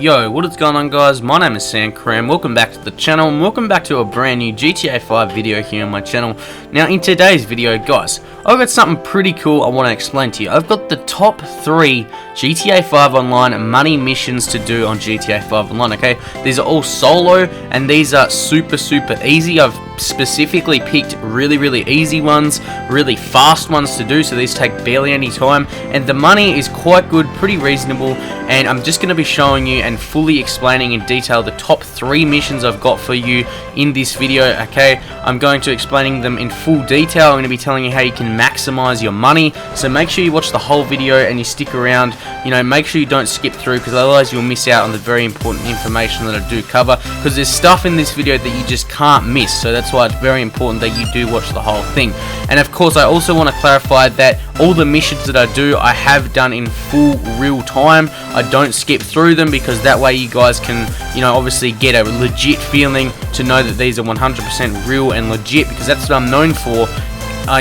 Yo, what is going on, guys? My name is Kram. Welcome back to the channel and welcome back to a brand new GTA 5 video here on my channel. Now in today's video, guys, I've got something pretty cool I want to explain to you. I've got the top 3 GTA 5 Online money missions to do on GTA 5 Online, okay? These are all solo and these are super easy. I've specifically picked really easy ones, really fast ones to do, so these take barely any time, and the money is quite good, pretty reasonable, and I'm just going to be showing you and fully explaining in detail the top 3 missions I've got for you in this video, okay? I'm going to explaining them in full detail. I'm going to be telling you how you can maximize your money, so make sure you watch the whole video and you stick around. You know, make sure you don't skip through, because otherwise you'll miss out on the very important information that I do cover, because there's stuff in this video that you just can't miss, so that's why it's very important that you do watch the whole thing. And of course, I also want to clarify that all the missions that I do, I have done in full real time. I don't skip through them, because that way you guys can, you know, obviously get a legit feeling to know that these are 100% real and legit, because that's what I'm known for.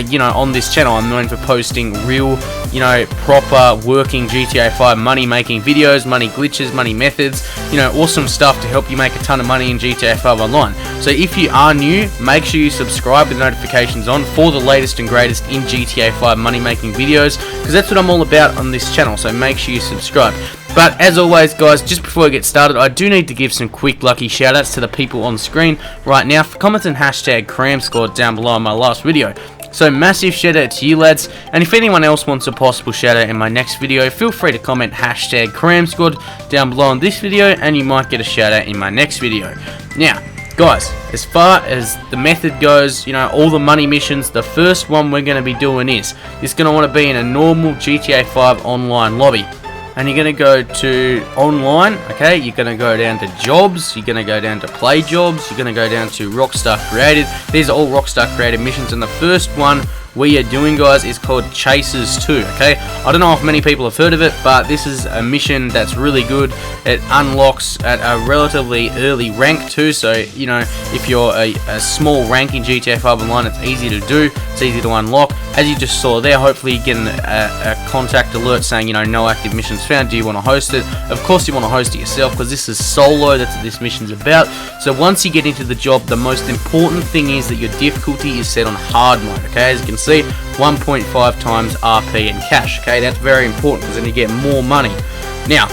You know, on this channel, I'm known for posting real, you know, proper working GTA 5 money making videos, money glitches, money methods, you know, awesome stuff to help you make a ton of money in GTA 5 Online. So if you are new, make sure you subscribe with notifications on for the latest and greatest in GTA 5 money making videos, because that's what I'm all about on this channel, so make sure you subscribe. But as always, guys, just before I get started, I do need to give some quick lucky shoutouts to the people on screen right now for commenting hashtag Kram scored down below in my last video. So massive shout out to you lads, and if anyone else wants a possible shout out in my next video, feel free to comment hashtag Kram scored down below in this video and you might get a shout out in my next video. Now guys, as far as the method goes, you know, all the money missions, the first one we're going to be doing is going to want to be in a normal GTA 5 online lobby. And you're going to go to online, okay, you're going to go down to jobs, you're going to go down to play jobs, you're going to go down to Rockstar Created. These are all Rockstar Created missions, and the first one we are doing, guys, is called Chasers 2, okay? I don't know if many people have heard of it, but this is a mission that's really good. It unlocks at a relatively early rank too, so, you know, if you're a small rank in GTA 5 Online, it's easy to do, it's easy to unlock. As you just saw there, hopefully you're getting a contact alert saying, you know, no active missions found. Do you want to host it? Of course you want to host it yourself, because this is solo, that's what this mission's about. So once you get into the job, the most important thing is that your difficulty is set on hard mode, okay? As you can see, 1.5 times RP and cash, okay? That's very important, because then you get more money. Now,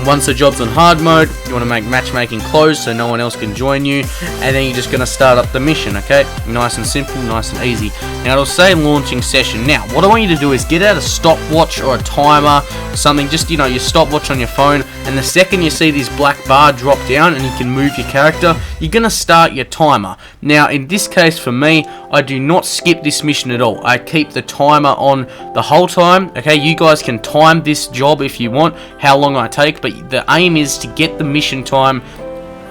once the job's on hard mode, you want to make matchmaking closed so no one else can join you, and then you're just going to start up the mission, okay? Nice and simple, nice and easy. Now it'll say launching session. Now what I want you to do is get out a stopwatch or a timer or something, just, you know, your stopwatch on your phone, and the second you see this black bar drop down and you can move your character, you're going to start your timer. Now in this case for me, I do not skip this mission at all. I keep the timer on the whole time, okay? You guys can time this job if you want, how long I take, but the aim is to get the mission time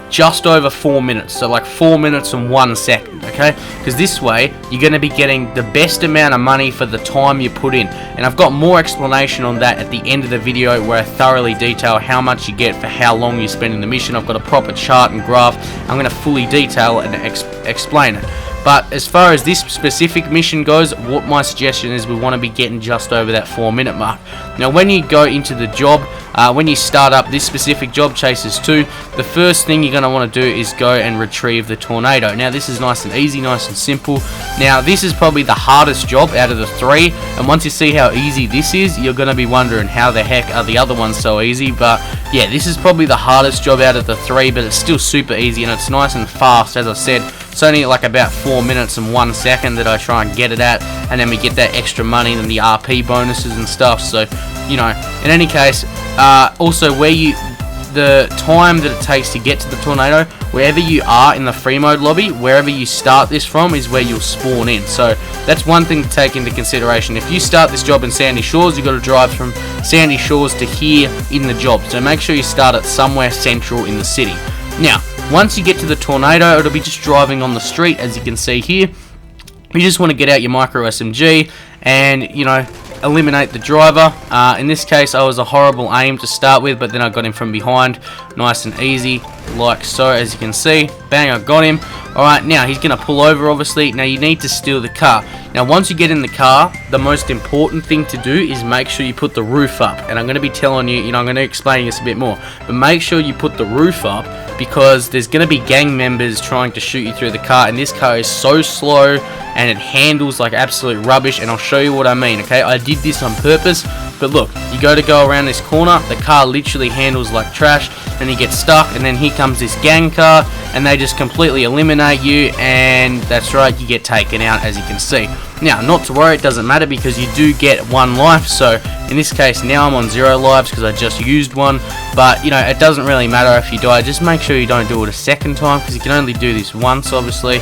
just over 4 minutes, so like 4 minutes and 1 second, okay? Because this way you're going to be getting the best amount of money for the time you put in, and I've got more explanation on that at the end of the video where I thoroughly detail how much you get for how long you spend in the mission. I've got a proper chart and graph. I'm going to fully detail and explain it. But as far as this specific mission goes, what my suggestion is, we want to be getting just over that 4 minute mark. Now when you go into the job, when you start up this specific job, Chasers 2, the first thing you're going to want to do is go and retrieve the tornado. Now this is nice and easy, nice and simple. Now this is probably the hardest job out of the 3, and once you see how easy this is, you're going to be wondering how the heck are the other ones so easy. But yeah, this is probably the hardest job out of the 3, but it's still super easy and it's nice and fast. As I said, it's only like about 4 minutes and 1 second that I try and get it at, and then we get that extra money and the RP bonuses and stuff. So, you know, in any case, also the time that it takes to get to the tornado, wherever you are in the free mode lobby, wherever you start this from is where you'll spawn in. So that's one thing to take into consideration. If you start this job in Sandy Shores, you've got to drive from Sandy Shores to here in the job, so make sure you start it somewhere central in the city. Now once you get to the tornado, it'll be just driving on the street, as you can see here. You just want to get out your micro SMG and, you know, eliminate the driver. In this case, I was a horrible aim to start with, but then I got him from behind, nice and easy, like so. As you can see, bang, I got him. Alright, now he's going to pull over, obviously. Now you need to steal the car. Now once you get in the car, the most important thing to do is make sure you put the roof up. And I'm going to be telling you, I'm going to explain this a bit more. But make sure you put the roof up, because there's going to be gang members trying to shoot you through the car. And this car is so slow and it handles like absolute rubbish. And I'll show you what I mean, okay? I did this on purpose. But look, you go around this corner, the car literally handles like trash, and you get stuck, and then here comes this gang car, and they just completely eliminate you, and that's right, you get taken out, as you can see. Now, not to worry, it doesn't matter, because you do get 1 life, so in this case, now I'm on 0 lives, because I just used one, but, it doesn't really matter if you die. Just make sure you don't do it a second time, because you can only do this once, obviously.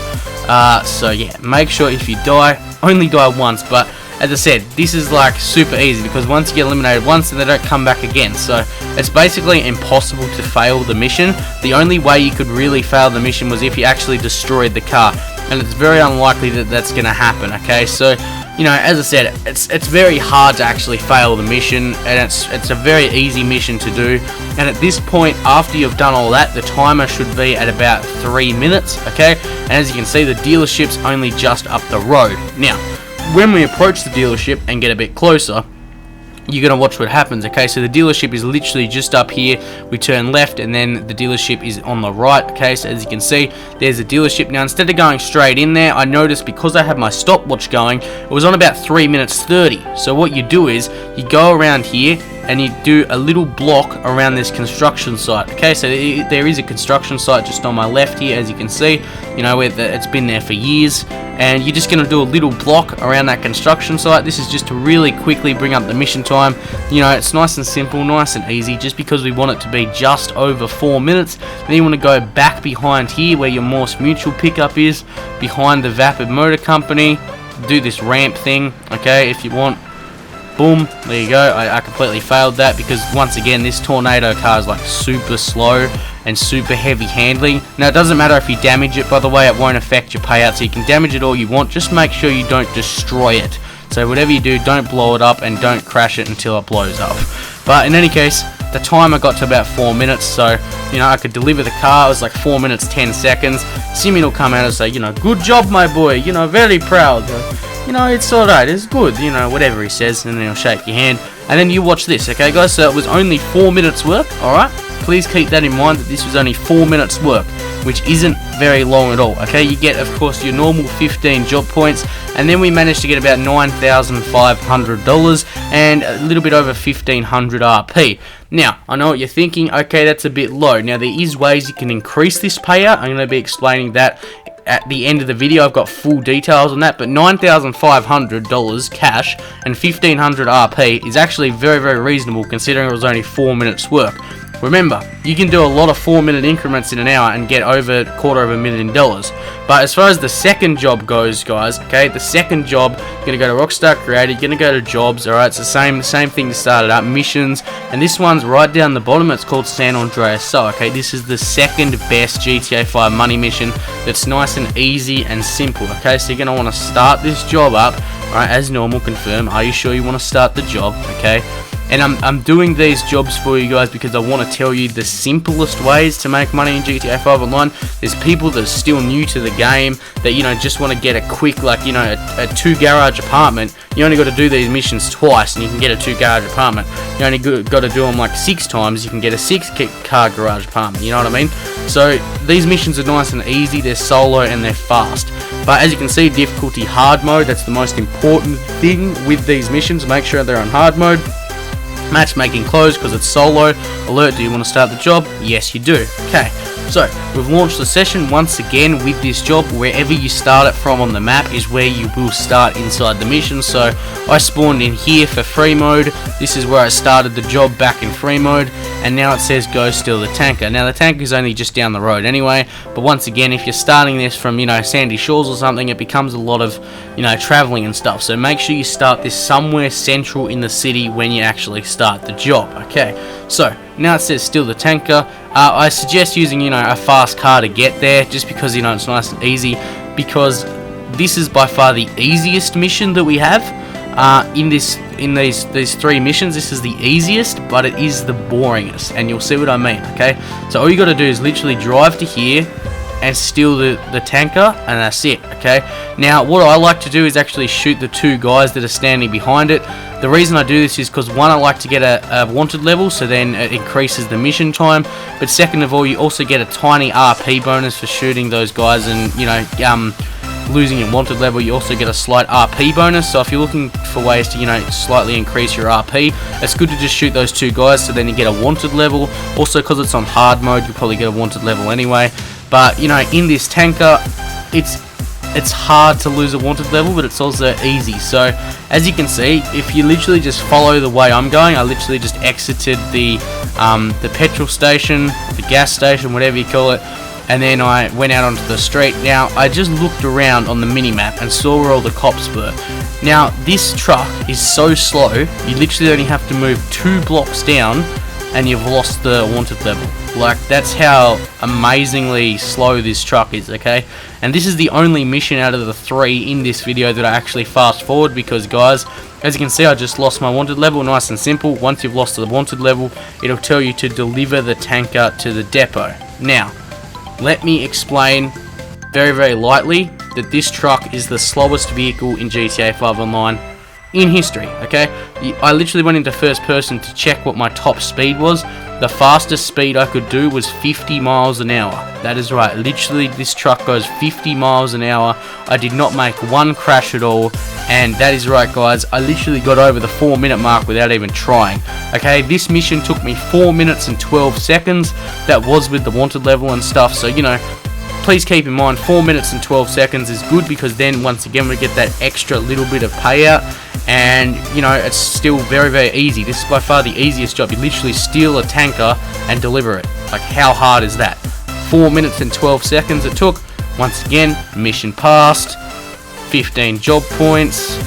So yeah, make sure if you die, only die once, but as I said, this is like super easy, because once you get eliminated once, then they don't come back again. So it's basically impossible to fail the mission. The only way you could really fail the mission was if you actually destroyed the car, and it's very unlikely that that's going to happen, okay? So, as I said, it's very hard to actually fail the mission, and it's a very easy mission to do. And at this point, after you've done all that, the timer should be at about 3 minutes, okay? And as you can see, the dealership's only just up the road. Now, when we approach the dealership and get a bit closer, you're going to watch what happens, okay? So the dealership is literally just up here. We turn left, and then the dealership is on the right, okay? So as you can see, there's the dealership. Now, instead of going straight in there, I noticed because I had my stopwatch going, it was on about 3 minutes 30. So what you do is, you go around here, and you do a little block around this construction site, okay? So there is a construction site just on my left here, as you can see, where it's been there for years, and you're just going to do a little block around that construction site. This is just to really quickly bring up the mission time. It's nice and simple, nice and easy, just because we want it to be just over 4 minutes. Then you want to go back behind here where your Morse Mutual pickup is, behind the Vapid Motor Company, do this ramp thing, okay, if you want. Boom, there you go. I completely failed that, because once again, this tornado car is like super slow and super heavy handling. Now, it doesn't matter if you damage it, by the way, it won't affect your payout, so you can damage it all you want. Just make sure you don't destroy it. So whatever you do, don't blow it up, and don't crash it until it blows up. But in any case, the timer got to about 4 minutes, so I could deliver the car. It was like 4 minutes 10 seconds. Simeon will come out and say, good job, my boy, very proud. It's alright, it's good, whatever he says, and then he'll shake your hand. And then you watch this, okay, guys? So it was only 4 minutes work, alright? Please keep that in mind, that this was only 4 minutes work, which isn't very long at all, okay? You get, of course, your normal 15 job points, and then we managed to get about $9,500 and a little bit over 1,500 RP. Now, I know what you're thinking, okay, that's a bit low. Now, there is ways you can increase this payout. I'm going to be explaining that at the end of the video. I've got full details on that, but $9,500 cash and 1,500 RP is actually very, very reasonable, considering it was only 4 minutes work. Remember, you can do a lot of 4-minute increments in an hour and get over $250,000. But as far as the second job goes, guys, okay, the second job, you're going to go to Rockstar Creator, you're going to go to Jobs, alright, it's the same thing to start it up, Missions, and this one's right down the bottom. It's called San Andreas. So, okay, this is the second best GTA 5 money mission that's nice and easy and simple, okay? So you're going to want to start this job up, alright, as normal, confirm. Are you sure you want to start the job, okay? And I'm doing these jobs for you guys because I want to tell you the simplest ways to make money in GTA 5 Online. There's people that are still new to the game that, just want to get a quick, like, a 2-garage apartment. You only got to do these missions twice and you can get a 2-garage apartment. You only got to do them like 6 times, you can get a 6-car garage apartment, you know what I mean? So these missions are nice and easy, they're solo and they're fast. But as you can see, difficulty hard mode, that's the most important thing with these missions. Make sure they're on hard mode. Matchmaking closed because it's solo. Alert, do you want to start the job? Yes, you do. Okay, so we've launched the session once again with this job. Wherever you start it from on the map is where you will start inside the mission. So I spawned in here for free mode. This is where I started the job back in free mode, and now it says go steal the tanker. Now the tanker is only just down the road anyway, but once again, if you're starting this from Sandy Shores or something, it becomes a lot of traveling and stuff. So make sure you start this somewhere central in the city when you actually start the job. Okay, so now it says steal the tanker. I suggest using a fast car to get there, just because it's nice and easy, because this is by far the easiest mission that we have in these 3 missions. This is the easiest, but it is the boringest, and you'll see what I mean. Okay, so all you got to do is literally drive to here, and steal the tanker, and that's it. Okay, now what I like to do is actually shoot the 2 guys that are standing behind it. The reason I do this is because, one, I like to get a wanted level, so then it increases the mission time, but second of all, you also get a tiny RP bonus for shooting those guys, and you know, losing your wanted level, you also get a slight RP bonus. So if you're looking for ways to, you know, slightly increase your RP, it's good to just shoot those 2 guys, so then you get a wanted level. Also, because it's on hard mode, you probably get a wanted level anyway. But you know, in this tanker, it's hard to lose a wanted level, but it's also easy. So as you can see, if you literally just follow the way I'm going, I literally just exited the petrol station, the gas station, whatever you call it, and then I went out onto the street. Now I just looked around on the mini-map and saw where all the cops were. Now this truck is so slow, you literally only have to move 2 blocks down and you've lost the wanted level. Like, that's how amazingly slow this truck is, okay? And this is the only mission out of the 3 in this video that I actually fast forward, because guys, as you can see, I just lost my wanted level. Nice and simple. Once you've lost the wanted level, it'll tell you to deliver the tanker to the depot. Now, let me explain very, very lightly that this truck is the slowest vehicle in GTA 5 Online in history, okay? I literally went into first person to check what my top speed was. The fastest speed I could do was 50 miles an hour. That is right, literally this truck goes 50 miles an hour. I did not make one crash at all, and that is right guys, I literally got over the 4-minute mark without even trying. Okay, this mission took me 4 minutes and 12 seconds. That was with the wanted level and stuff, so you know, please keep in mind 4 minutes and 12 seconds is good, because then once again we get that extra little bit of payout, and you know, it's still very, very easy. This is by far the easiest job. You literally steal a tanker and deliver it. Like, how hard is that? 4 minutes and 12 seconds it took. Once again, mission passed, 15 job points,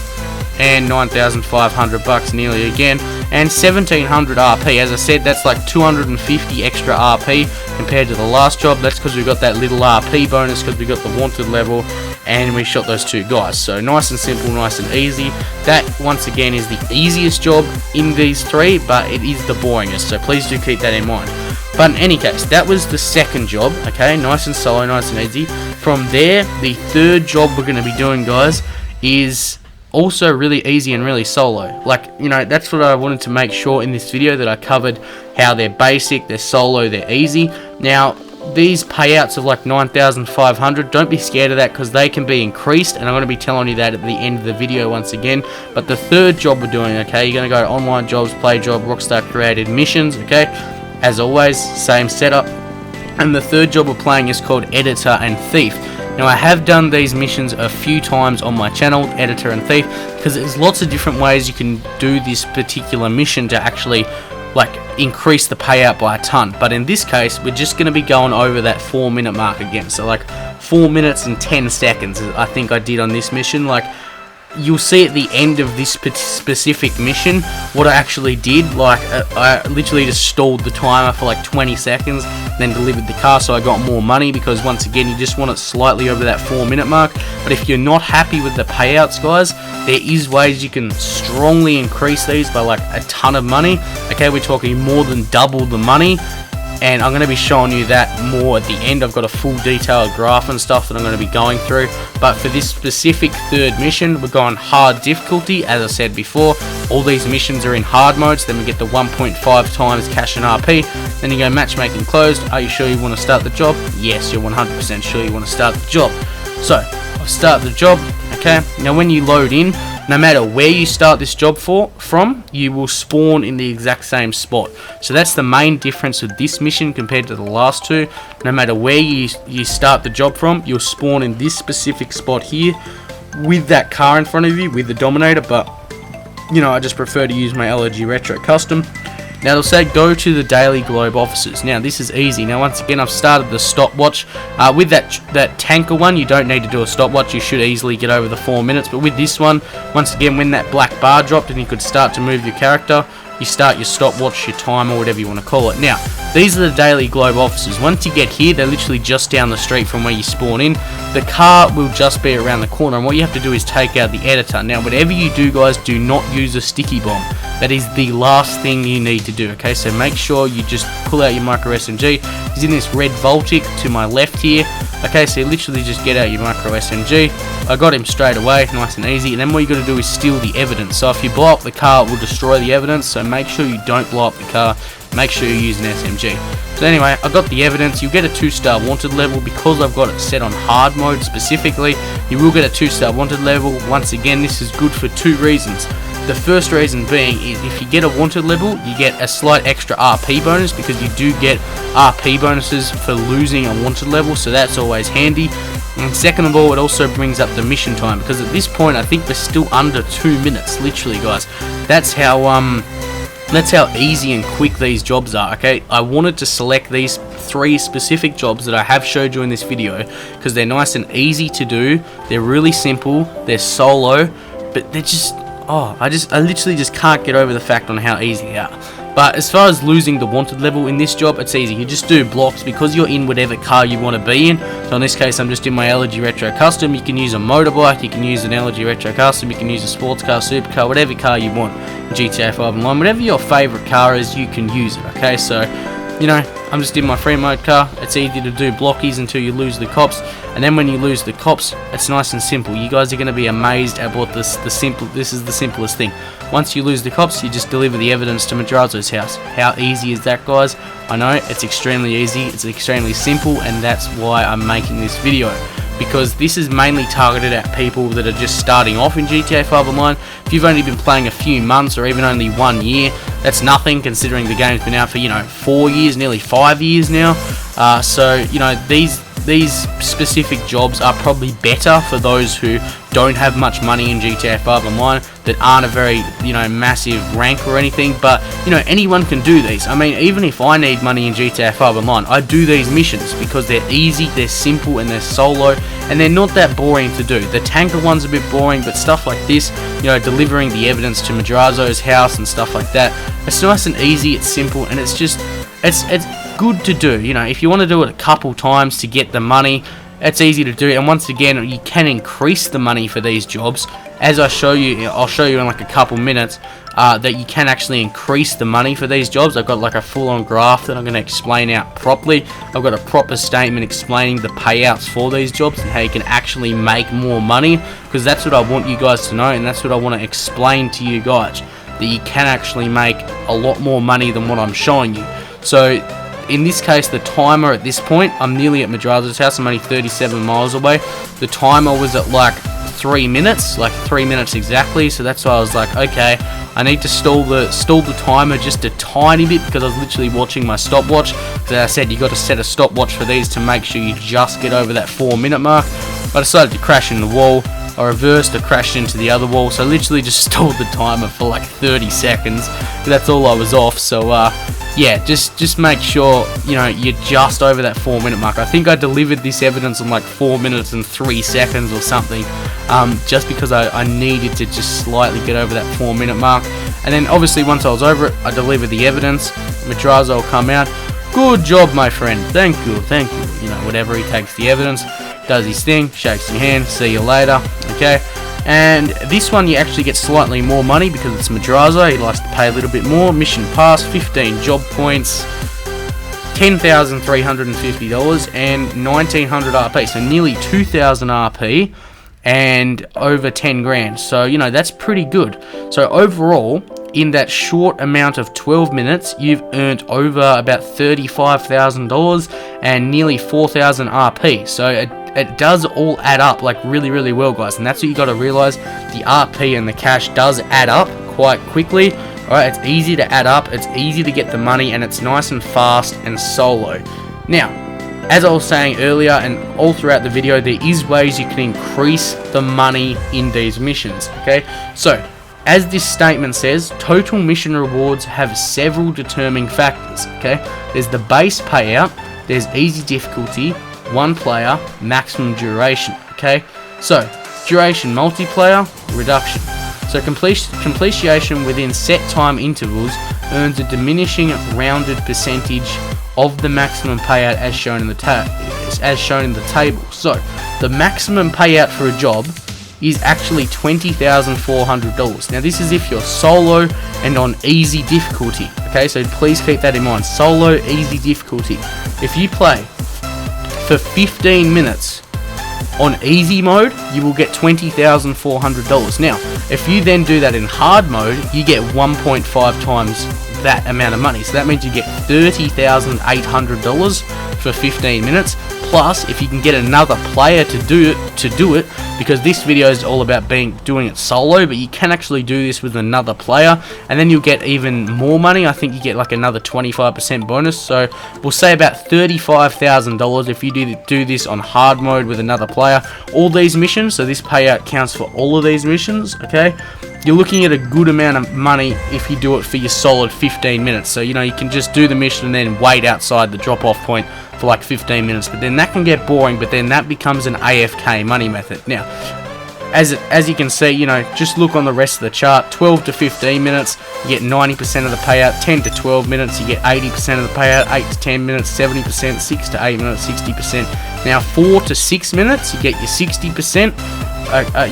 and 9,500 bucks nearly again, and 1,700 RP. As I said, that's like 250 extra RP compared to the last job. That's because we got that little RP bonus, because we got the wanted level and we shot those 2 guys. So nice and simple, nice and easy. That once again is the easiest job in these 3, but it is the boringest, so please do keep that in mind. But in any case, that was the 2nd job, okay? Nice and solo, nice and easy. From there, the 3rd job we're going to be doing, guys, is also really easy and really solo. Like, you know, that's what I wanted to make sure in this video, that I covered how they're basic, they're solo, they're easy. Now, these payouts of like 9,500, don't be scared of that, because they can be increased, and I'm going to be telling you that at the end of the video once again. But the 3rd job we're doing, okay, you're going to go to online jobs, play job, Rockstar created missions, okay, as always, same setup. And the 3rd job we're playing is called Editor and Thief. Now, I have done these missions a few times on my channel, Editor and Thief, because there's lots of different ways you can do this particular mission to actually like increase the payout by a ton. But in this case, we're just going to be going over that 4-minute mark again. So like 4 minutes and 10 seconds I think I did on this mission. Like, you'll see at the end of this specific mission what I actually did. Like, I literally just stalled the timer for like 20 seconds, then delivered the car, so I got more money, because once again, you just want it slightly over that 4-minute mark. But if you're not happy with the payouts, guys, there is ways you can strongly increase these by like a ton of money. Okay, we're talking more than double the money, and I'm going to be showing you that more at the end. I've got a full detailed graph and stuff that I'm going to be going through. But for this specific 3rd mission, we're going hard difficulty. As I said before, all these missions are in hard modes. Then we get the 1.5 times cash and RP. Then you go matchmaking closed. Are you sure you want to start the job? Yes, you're 100% sure you want to start the job. So I'll start the job. Okay, now when you load in, no matter where you start this job from, you will spawn in the exact same spot. So that's the main difference with this mission compared to the last 2. No matter where you start the job from, you'll spawn in this specific spot here with that car in front of you, with the Dominator. But, you know, I just prefer to use my LG Retro Custom. Now it'll say go to the Daily Globe offices. Now this is easy. Now once again, I've started the stopwatch. With that tanker one, you don't need to do a stopwatch. You should easily get over the 4 minutes. But with this one, once again, when that black bar dropped and you could start to move your character, you start your stopwatch, your time, or whatever you want to call it. Now, these are the Daily Globe offices. Once you get here, they're literally just down the street from where you spawn in. The car will just be around the corner, and what you have to do is take out the editor. Now, whatever you do, guys, do not use a sticky bomb. that is the last thing you need to do. Okay, so make sure you just pull out your micro SMG. He's in this red Voltic to my left here. Okay, so you literally just get out your micro SMG. I got him straight away, nice and easy. And then what you got to do is steal the evidence. So if you blow up the car, it will destroy the evidence. So make sure you don't blow up the car. Make sure you use an SMG. So anyway, I got the evidence. You get a 2-star wanted level because I've got it set on hard mode specifically. You will get a 2-star wanted level. Once again, this is good for 2 reasons. The first reason being is if you get a wanted level, you get a slight extra RP bonus because you do get RP bonuses for losing a wanted level, so that's always handy. And second of all, it also brings up the mission time because at this point I think we're still under 2 minutes, literally, guys. That's how easy and quick these jobs are. Okay, I wanted to select these 3 specific jobs that I have showed you in this video because they're nice and easy to do. They're really simple. They're solo, but they're just I literally just can't get over the fact on how easy they are. But as far as losing the wanted level in this job, it's easy. You just do blocks because you're in whatever car you want to be in. So in this case, I'm just in my LG Retro Custom. You can use a motorbike, you can use an LG Retro Custom, you can use a sports car, supercar, whatever car you want in GTA 5 Online. Whatever your favorite car is, you can use it, okay? So, you know, I'm just in my free mode car. It's easy to do blockies until you lose the cops, and then when you lose the cops, it's nice and simple. You guys are going to be amazed at what this is the simplest thing. Once you lose the cops, you just deliver the evidence to Madrazo's house. How easy is that, guys? I know, it's extremely easy, it's extremely simple, and that's why I'm making this video. Because this is mainly targeted at people that are just starting off in GTA 5 Online. If you've only been playing a few months or even only 1 year, that's nothing considering the game's been out for, you know, 4 years, nearly 5 years now. So, you know, these specific jobs are probably better for those who don't have much money in GTA 5 Online, that aren't a very, you know, massive rank or anything, but, you know, anyone can do these. I mean, even if I need money in GTA 5 Online, I do these missions because they're easy, they're simple, and they're solo, and they're not that boring to do. The tanker one's a bit boring, but stuff like this, you know, delivering the evidence to Madrazo's house and stuff like that, it's nice and easy, it's simple, and it's just, it's good to do. You know, if you want to do it a couple times to get the money, it's easy to do. And once again, you can increase the money for these jobs, as I'll show you in like a couple minutes, that you can actually increase the money for these jobs. I've got like a full-on graph that I'm going to explain out properly. I've got a proper statement explaining the payouts for these jobs and how you can actually make more money, because that's what I want you guys to know, and that's what I want to explain to you guys, that you can actually make a lot more money than what I'm showing you. So in this case, the timer at this point, I'm nearly at Madrazo's house. I'm only 37 miles away. The timer was at like 3 minutes, like 3 minutes exactly. So that's why I was like, okay, I need to stall the timer just a tiny bit, because I was literally watching my stopwatch. As I said, you got to set a stopwatch for these to make sure you just get over that 4-minute mark. I decided to crash in the wall. I reversed, I crashed into the other wall, so I literally just stalled the timer for like 30 seconds. That's all I was off. So yeah, just make sure, you know, you're just over that 4-minute mark. I think I delivered this evidence in like 4 minutes and 3 seconds or something, just because I needed to just slightly get over that 4-minute mark. And then obviously once I was over it, I delivered the evidence. Madrazo will come out. Good job, my friend. Thank you. You know, whatever, he takes the evidence, does his thing, shakes your hand, see you later, okay? And this one you actually get slightly more money because it's Madrazo, he likes to pay a little bit more. Mission pass, 15 job points, $10,350 and 1,900 RP, so nearly 2,000 RP and over 10 grand, so you know, that's pretty good. So overall, in that short amount of 12 minutes, you've earned over about $35,000 and nearly 4,000 RP. So it does all add up like really well, guys, and that's what you got to realize. The RP and the cash does add up quite quickly. Alright, it's easy to add up, it's easy to get the money, and it's nice and fast and solo. Now, as I was saying earlier and all throughout the video, there is ways you can increase the money in these missions, okay? So, as this statement says, total mission rewards have several determining factors, okay? There's the base payout, there's easy difficulty, 1 player, maximum duration, okay? So, duration multiplayer, reduction. So, completion within set time intervals earns a diminishing rounded percentage of the maximum payout as shown in the table. So, the maximum payout for a job is actually $20,400. Now this is if you're solo and on easy difficulty, okay, so please keep that in mind. Solo, easy difficulty. If you play for 15 minutes on easy mode, you will get $20,400. Now, if you then do that in hard mode, you get 1.5 times that amount of money. So that means you get $30,800 for 15 minutes. Plus, if you can get another player to do it, because this video is all about doing it solo, but you can actually do this with another player, and then you'll get even more money. I think you get like another 25% bonus. So we'll say about $35,000 if you do this on hard mode with another player. All these missions, so this payout counts for all of these missions. Okay, you're looking at a good amount of money if you do it for your solid 15 minutes. So you know, you can just do the mission and then wait outside the drop-off point for like 15 minutes, but then that can get boring, but then that becomes an AFK money method. Now, as you can see, you know, just look on the rest of the chart. 12 to 15 minutes, you get 90% of the payout. 10 to 12 minutes, you get 80% of the payout. 8 to 10 minutes, 70%. 6 to 8 minutes, 60%. Now, 4 to 6 minutes, you get your 60%.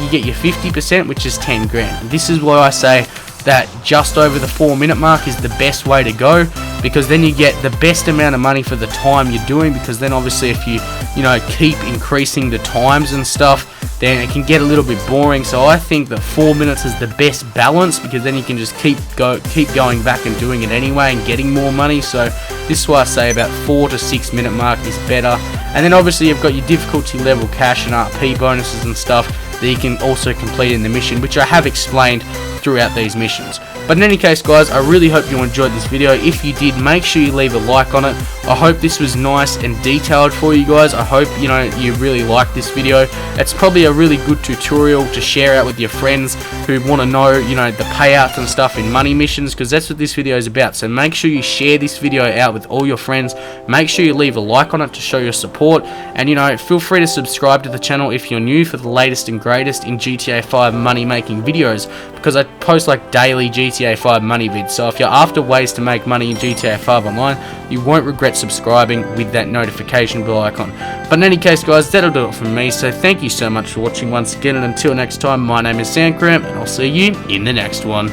You get your 50%, which is 10 grand. This is why I say that just over the 4-minute mark is the best way to go, because then you get the best amount of money for the time you're doing. Because then obviously if you know, keep increasing the times and stuff, then it can get a little bit boring. So I think that 4 minutes is the best balance, because then you can just keep going back and doing it anyway and getting more money. So this is why I say about 4 to 6 minute mark is better. And then obviously you've got your difficulty level, cash and RP bonuses and stuff that you can also complete in the mission, which I have explained throughout these missions. But in any case, guys, I really hope you enjoyed this video. If you did, make sure you leave a like on it. I hope this was nice and detailed for you guys. I hope, you know, you really liked this video. It's probably a really good tutorial to share out with your friends who want to know, you know, the payouts and stuff in money missions, because that's what this video is about. So make sure you share this video out with all your friends. Make sure you leave a like on it to show your support. And, you know, feel free to subscribe to the channel if you're new for the latest and greatest in GTA 5 money making videos, because I post like daily GTA 5 money vids. So if you're after ways to make money in GTA 5 online, you won't regret subscribing with that notification bell icon. But in any case, guys, that'll do it from me. So thank you so much for watching once again, and until next time, my name is Kram, and I'll see you in the next one.